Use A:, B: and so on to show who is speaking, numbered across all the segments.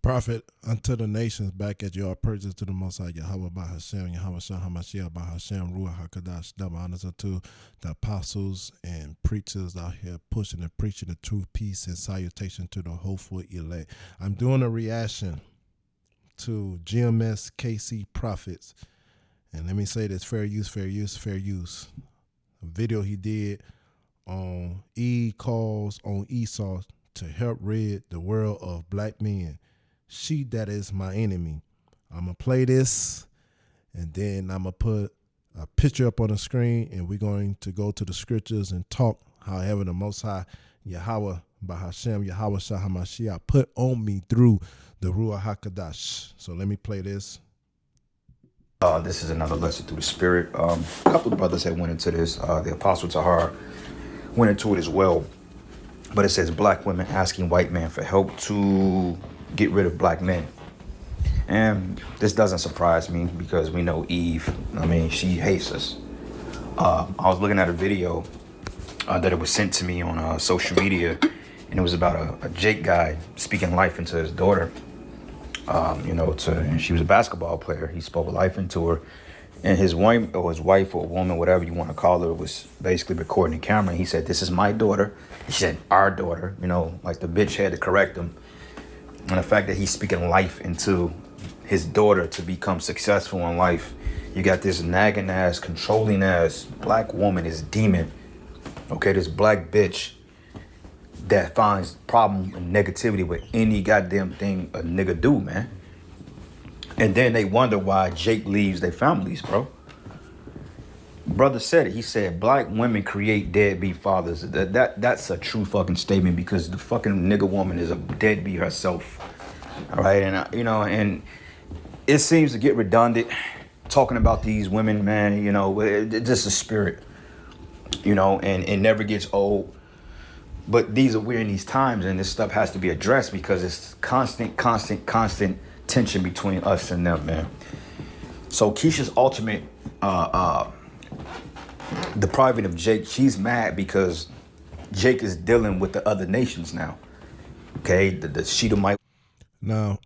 A: Prophet unto the nations back at your praises to the Most High Yahweh by Hashem, Yahweh Shah HaMashiach by Hashem, Ruach HaKadosh, double honors unto the apostles and preachers out here pushing and preaching the truth, peace, and salutation to the hopeful elect. I'm doing a reaction to GMS KC Prophets. And let me say this, fair use, fair use, fair use. A video he did on calls on Esau to help rid the world of black men. She that is my enemy. I'm going to play this, and then I'm going to put a picture up on the screen, and we're going to go to the scriptures and talk however the Most High Yahweh by Hashem, Yahweh Shah HaMashiach put on me through the Ruach HaKadosh. So let me play this.
B: This is another lesson through the Spirit. A couple of brothers had went into this. The Apostle Tahar went into it as well. But it says black women asking white men for help to get rid of black men. And this doesn't surprise me because we know Eve. I mean, she hates us. I was looking at a video that it was sent to me on social media, and it was about a Jake guy speaking life into his daughter. And she was a basketball player. He spoke life into her, and his wife or woman, whatever you want to call her, was basically recording the camera. He said, "This is my daughter." He said, "Our daughter," like the bitch had to correct him. And the fact that he's speaking life into his daughter to become successful in life. You got this nagging ass, controlling ass black woman, this demon. Okay, this black bitch that finds problem and negativity with any goddamn thing a nigga do, man. And then they wonder why Jake leaves their families, bro. Brother said it. He said black women create deadbeat fathers. That's a true fucking statement, because the fucking nigga woman is a deadbeat herself. All right, and and it seems to get redundant talking about these women, man. It's just a spirit, and it never gets old. But we're in these times, and this stuff has to be addressed because it's constant tension between us and them, man. So Keisha's ultimate depriving of Jake, she's mad because Jake is dealing with the other nations now. Okay, the Shedemite.
A: Now,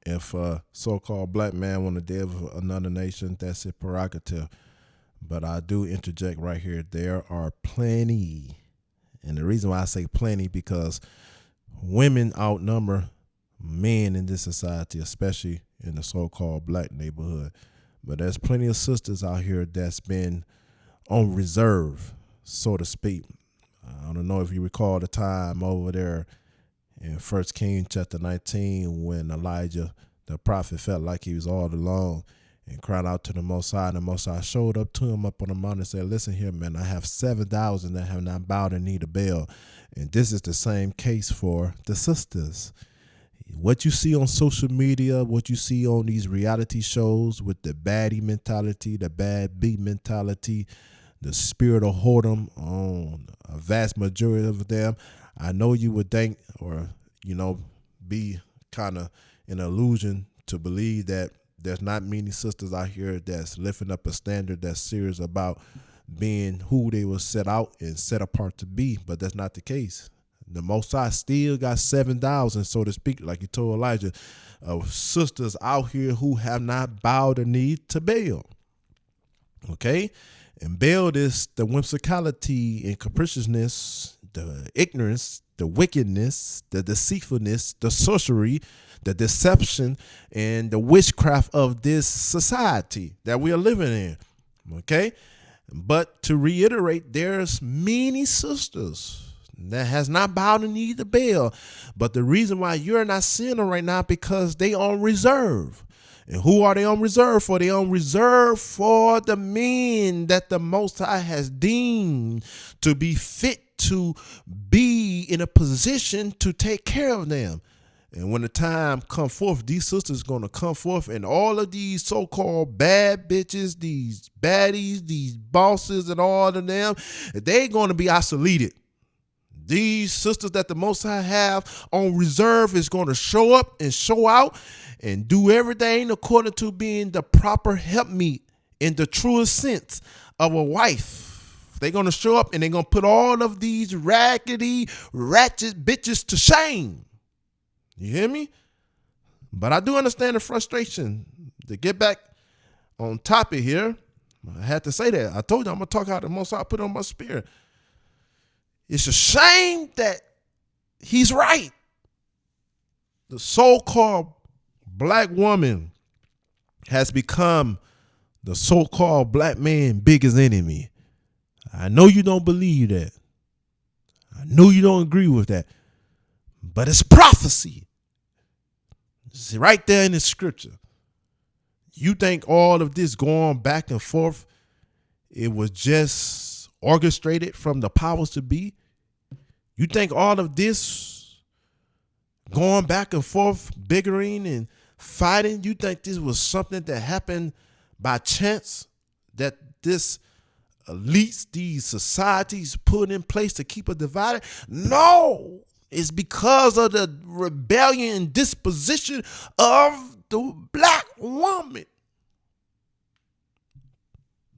A: if a so-called black man want to deal with another nation, that's his prerogative. But I do interject right here. There are plenty. And the reason why I say plenty, because women outnumber men in this society, especially in the so-called black neighborhood. But there's plenty of sisters out here that's been on reserve, so to speak. I don't know if you recall the time over there in 1 Kings chapter 19 when Elijah, the prophet, felt like he was all alone and cried out to the Most High. And the Most High showed up to him up on the mountain and said, "Listen here, man, I have 7,000 that have not bowed the knee to Baal." And this is the same case for the sisters. What you see on social media, what you see on these reality shows with the baddie mentality, the bad B mentality, the spirit of whoredom on a vast majority of them, I know you would think or, be kind of an illusion to believe that there's not many sisters out here that's lifting up a standard that's serious about being who they were set out and set apart to be, but that's not the case. The Most High still got 7,000, so to speak, like he told Elijah, of sisters out here who have not bowed the knee to Baal. Okay? And Baal is the whimsicality and capriciousness, the ignorance, the wickedness, the deceitfulness, the sorcery, the deception, and the witchcraft of this society that we are living in. Okay? But to reiterate, there's many sisters that has not bowed the knee to Baal. But the reason why you're not seeing them right now, because they on reserve. And who are they on reserve for? They on reserve for the men that the Most High has deemed to be fit to be in a position to take care of them. And when the time come forth, these sisters going to come forth, and all of these so-called bad bitches, these baddies, these bosses and all of them, they're going to be isolated. These sisters that the Most High have on reserve is going to show up and show out and do everything according to being the proper helpmeet in the truest sense of a wife. They're going to show up and they're going to put all of these raggedy, ratchet bitches to shame. You hear me? But I do understand the frustration. To get back on topic here, I had to say that. I told you I'm going to talk how the Most High put on my spirit. It's a shame that he's right. The so-called black woman has become the so-called black man's biggest enemy. I know you don't believe that. I know you don't agree with that. But it's prophecy. It's right there in the scripture. You think all of this going back and forth, it was just orchestrated from the powers to be? You think all of this going back and forth, bickering and fighting, you think this was something that happened by chance? That this elites, these societies put in place to keep us divided? No, it's because of the rebellion and disposition of the black woman.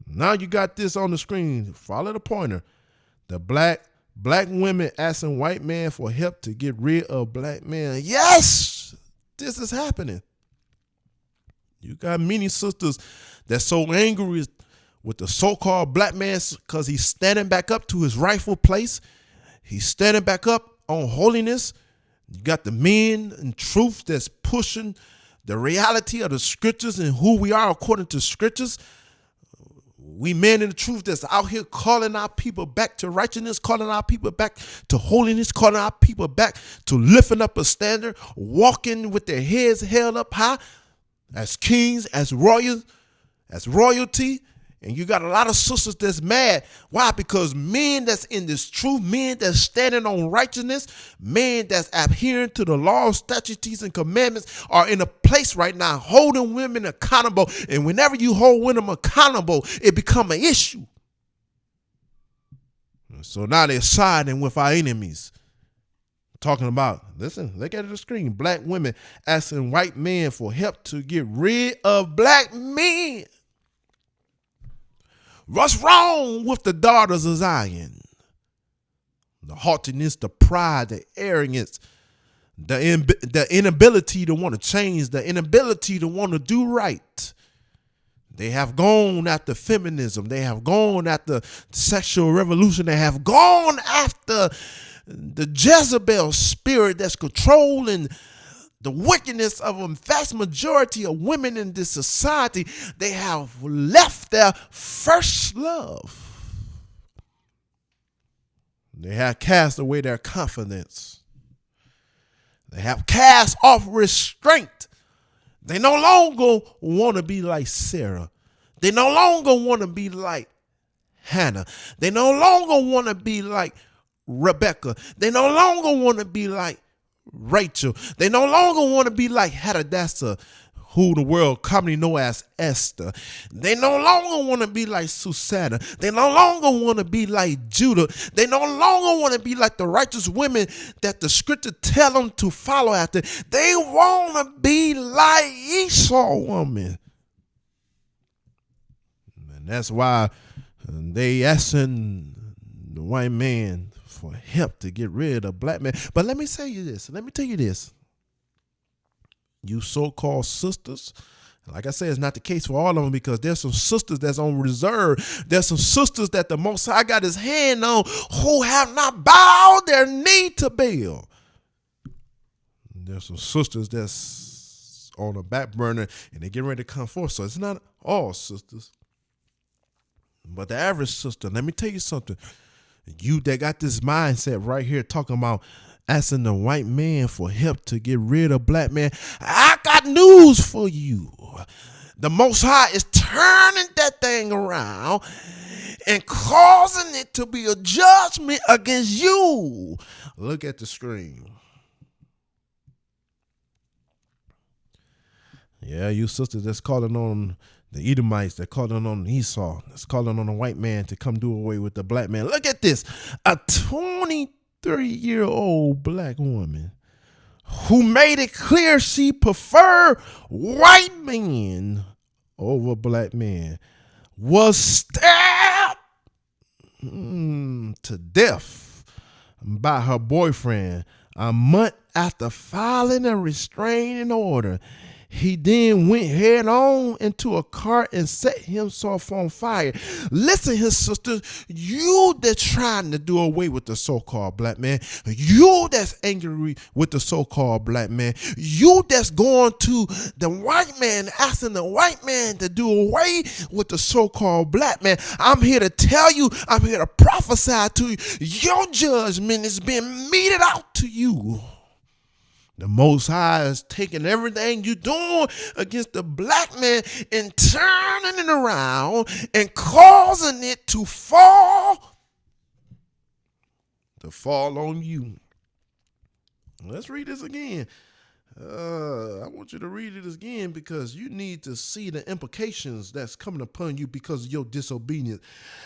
A: Now you got this on the screen. Follow the pointer. The black women asking white man for help to get rid of black men. Yes, this is happening. You got many sisters that's so angry with the so-called black man because he's standing back up to his rightful place. He's standing back up on holiness. You got the men in truth that's pushing the reality of the scriptures and who we are according to scriptures. We men in the truth that's out here calling our people back to righteousness, calling our people back to holiness, calling our people back to lifting up a standard, walking with their heads held up high as kings, as royals, as royalty. And you got a lot of sisters that's mad. Why? Because men that's in this truth, men that's standing on righteousness, men that's adhering to the laws, statutes, and commandments are in a place right now holding women accountable. And whenever you hold women accountable, it becomes an issue. So now they're siding with our enemies. Talking about, listen, look at the screen. Black women asking white men for help to get rid of black men. What's wrong with the daughters of Zion? The haughtiness, the pride, the arrogance, the inability to want to change, the inability to want to do right. They have gone after feminism. They have gone after sexual revolution. They have gone after the Jezebel spirit that's controlling the wickedness of a vast majority of women in this society. They have left their first love. They have cast away their confidence. They have cast off restraint. They no longer want to be like Sarah. They no longer want to be like Hannah. They no longer want to be like Rebecca. They no longer want to be like Rachel. They no longer want to be like Hadassah, who the world commonly know as Esther. They no longer want to be like Susanna. They no longer want to be like Judah. They no longer want to be like the righteous women that the scripture tell them to follow after. They want to be like Esau woman. And that's why they asking the white man for help to get rid of black men. But let me tell you this. You so-called sisters, like I said, it's not the case for all of them, because there's some sisters that's on reserve. There's some sisters that the Most High got his hand on who have not bowed their knee to Baal. There's some sisters that's on the back burner and they get ready to come forth. So it's not all sisters. But the average sister, let me tell you something. You that got this mindset right here talking about asking the white man for help to get rid of black man, I got news for you. The Most High is turning that thing around and causing it to be a judgment against you. Look at the screen. Yeah, you sisters that's calling on the Edomites, they're calling on Esau, that's calling on a white man to come do away with the black man. Look at this. A 23-year-old black woman who made it clear she preferred white men over black men was stabbed to death by her boyfriend a month after filing a restraining order, he then went head on into a cart and set himself on fire. Listen here, sisters, you that's trying to do away with the so-called black man, you that's angry with the so-called black man, you that's going to the white man, asking the white man to do away with the so-called black man, I'm here to tell you, I'm here to prophesy to you, your judgment is being meted out to you. The Most High is taking everything you're doing against the black man and turning it around and causing it to fall on you. Let's read this again. I want you to read it again because you need to see the implications that's coming upon you because of your disobedience.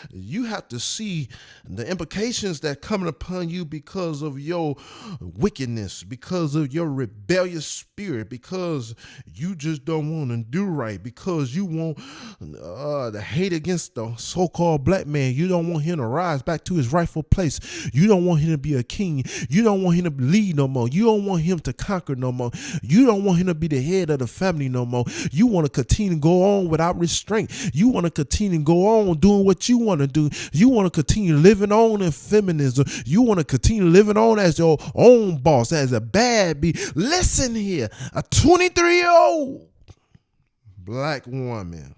A: You have to see the implications that coming upon you because of your wickedness, because of your rebellious spirit, because you just don't want to do right, because you want the hate against the so-called black man. You don't want him to rise back to his rightful place. You don't want him to be a king. You don't want him to lead no more. You don't want him to conquer no more. You don't want him to be the head of the family no more. You want to continue to go on without restraint. You want to continue to go on doing what you want to do. You want to continue living on in feminism. You want to continue living on as your own boss, as a bad bee. Listen here, a 23-year-old black woman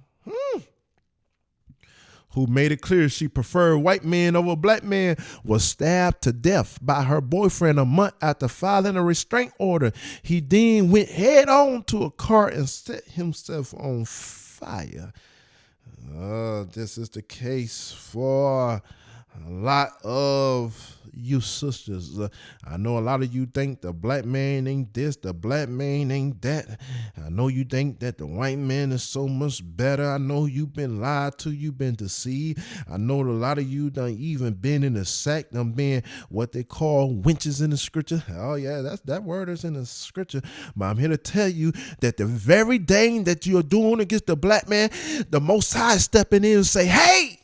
A: who made it clear she preferred white men over black men, was stabbed to death by her boyfriend a month after filing a restraint order. He then went head on to a car and set himself on fire. This is the case for a lot of you sisters. I know a lot of you think the black man ain't this, the black man ain't that. I know you think that the white man is so much better. I know you've been lied to, you've been deceived. I know a lot of you done even been in the sack, done been what they call winches in the scripture. Oh yeah, that word is in the scripture. But I'm here to tell you that the very thing that you're doing against the black man, the Most High is stepping in and say, hey,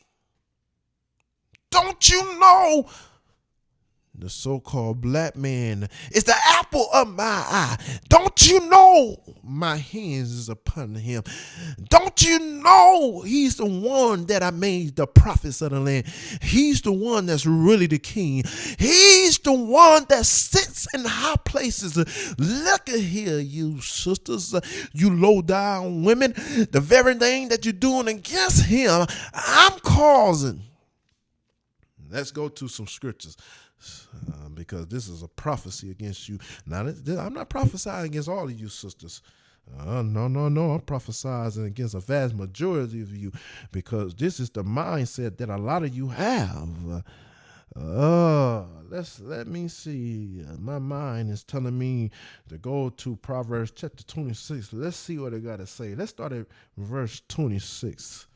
A: don't you know the so-called black man is the apple of my eye? Don't you know my hands is upon him? Don't you know he's the one that I made the prophets of the land? He's the one that's really the king. He's the one that sits in high places. Look at here, you sisters, you low down women. The very thing that you're doing against him, I'm causing. Let's go to some scriptures. Because this is a prophecy against you. Now, I'm not prophesying against all of you sisters. No. I'm prophesying against a vast majority of you because this is the mindset that a lot of you have. Let me see. My mind is telling me to go to Proverbs chapter 26. Let's see what it got to say. Let's start at verse 26.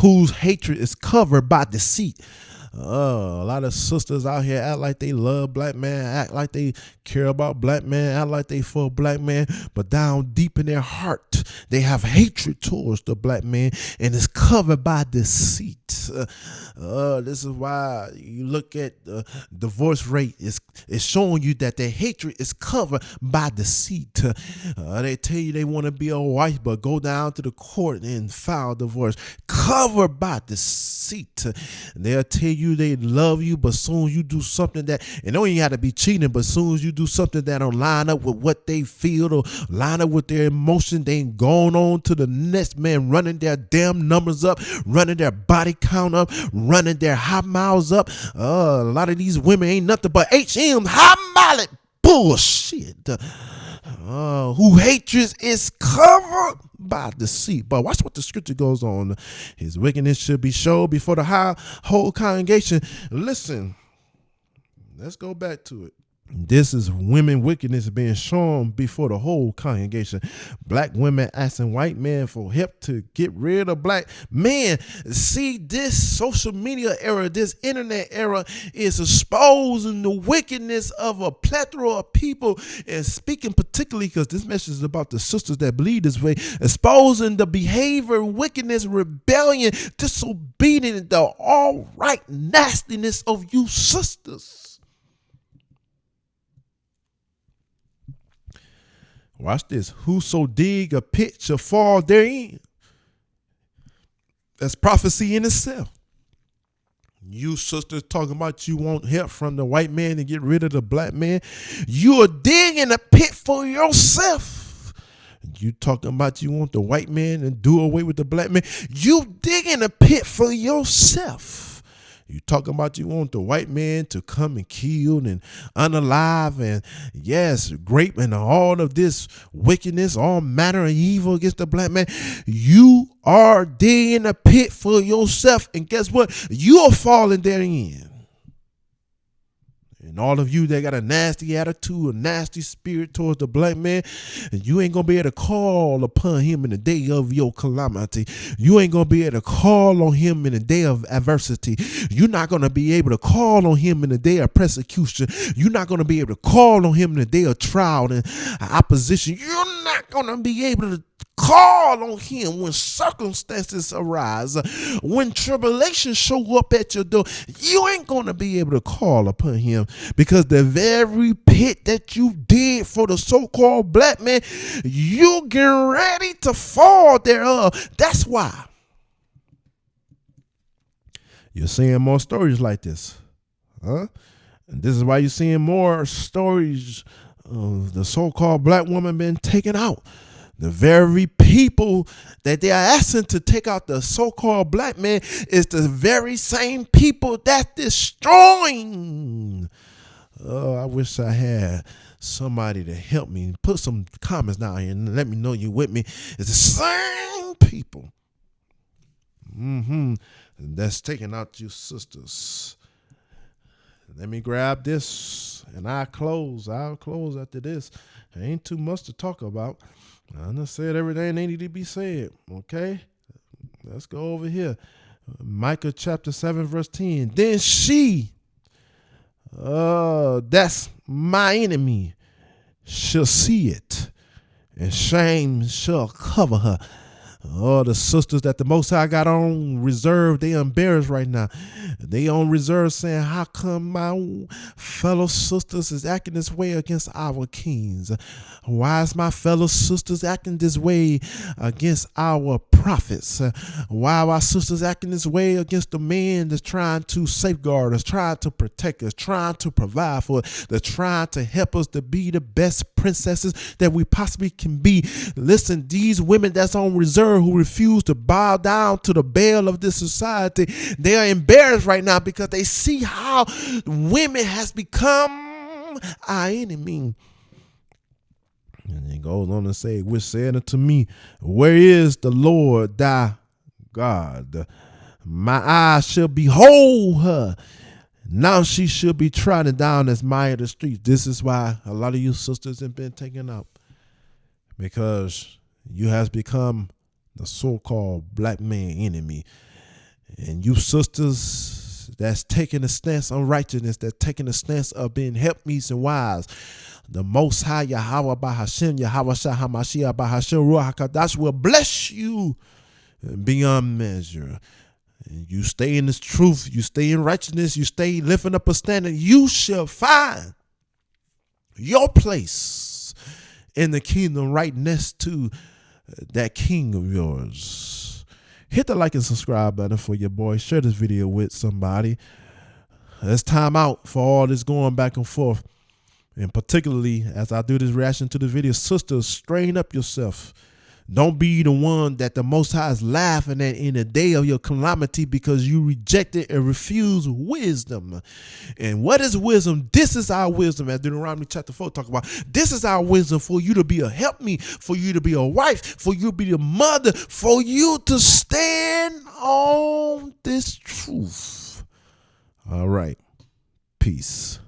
A: Whose hatred is covered by deceit. A lot of sisters out here act like they love black man, act like they care about black man, act like they for black man, but down deep in their heart, they have hatred towards the black man, and it's covered by deceit. This is why you look at the divorce rate, it's showing you that their hatred is covered by deceit. They tell you they want to be a wife, but go down to the court and file divorce, covered by deceit. They'll tell you they love you, but soon you do something that, and don't even have to be cheating, but soon as you do something that don't line up with what they feel or line up with their emotion, they ain't going on to the next man, running their damn numbers up, running their body count up, running their high miles up. A lot of these women ain't nothing but HM, high mileage bullshit. Who hatred is covered by deceit. But watch what the scripture goes on. His wickedness should be showed before the whole congregation. Listen, let's go back to it. This is women wickedness being shown before the whole congregation. Black women asking white men for help to get rid of black men. See, this social media era, this internet era is exposing the wickedness of a plethora of people, and speaking particularly because this message is about the sisters that believe this way, exposing the behavior, wickedness, rebellion, disobedience, the all right nastiness of you sisters. Watch this. Whoso dig a pit shall fall therein. That's prophecy in itself. You sisters talking about you want help from the white man to get rid of the black man. You are digging a pit for yourself. You talking about you want the white man to do away with the black man. You digging a pit for yourself. You talking about you want the white man to come and kill and unalive and yes, grape and all of this wickedness, all manner of evil against the black man. You are digging a pit for yourself. And guess what? You're falling therein. And all of you that got a nasty attitude, a nasty spirit towards the black man, you ain't going to be able to call upon him in the day of your calamity. You ain't going to be able to call on him in the day of adversity. You're not going to be able to call on him in the day of persecution. You're not going to be able to call on him in the day of trial and opposition. You're not going to be able to call on him when circumstances arise. When tribulations show up at your door, you ain't going to be able to call upon him because the very pit that you did for the so-called black man, you get ready to fall thereof. That's why you're seeing more stories like this. And this is why you're seeing more stories of the so-called black woman being taken out. The very people that they are asking to take out the so-called black man is the very same people that destroying. Oh, I wish I had somebody to help me. Put some comments down here and let me know you with me. It's the same people that's taking out you sisters. Let me grab this and I'll close after this. There ain't too much to talk about. I done said everything they need to be said. Okay, let's go over here. Micah chapter 7 verse 10. Then she, that's my enemy, shall see it, and shame shall cover her. Oh, the sisters that the Most High got on reserve, they embarrassed right now. They on reserve saying, how come my fellow sisters is acting this way against our kings? Why is my fellow sisters acting this way against our prophets? Why are our sisters acting this way against the man that's trying to safeguard us, trying to protect us, trying to provide for us, that's trying to help us to be the best princesses that we possibly can be? Listen, these women that's on reserve who refuse to bow down to the Baal of this society, they are embarrassed right now because they see how women has become our enemy. And it goes on to say, which said unto me, where is the Lord thy God? My eyes shall behold her. Now she should be trodden down as mire of the streets. This is why a lot of you sisters have been taken up, because you has become the so-called black man enemy. And you sisters that's taking a stance on righteousness, that's taking a stance of being helpmeets and wives, the Most High Yahweh Bahashem, Yahweh Shah HaMashiach Bahashem Ruach HaKadosh will bless you beyond measure. And you stay in this truth, you stay in righteousness, you stay lifting up a standard, you shall find your place in the kingdom right next to that king of yours. Hit the like and subscribe button for your boy. Share this video with somebody. It's time out for all this going back and forth. And particularly as I do this reaction to the video, sisters, strain up yourself. Don't be the one that the Most High is laughing at in the day of your calamity because you rejected and refused wisdom. And what is wisdom? This is our wisdom, as Deuteronomy chapter 4 talk about. This is our wisdom for you to be a helpmeet, for you to be a wife, for you to be a mother, for you to stand on this truth. All right. Peace.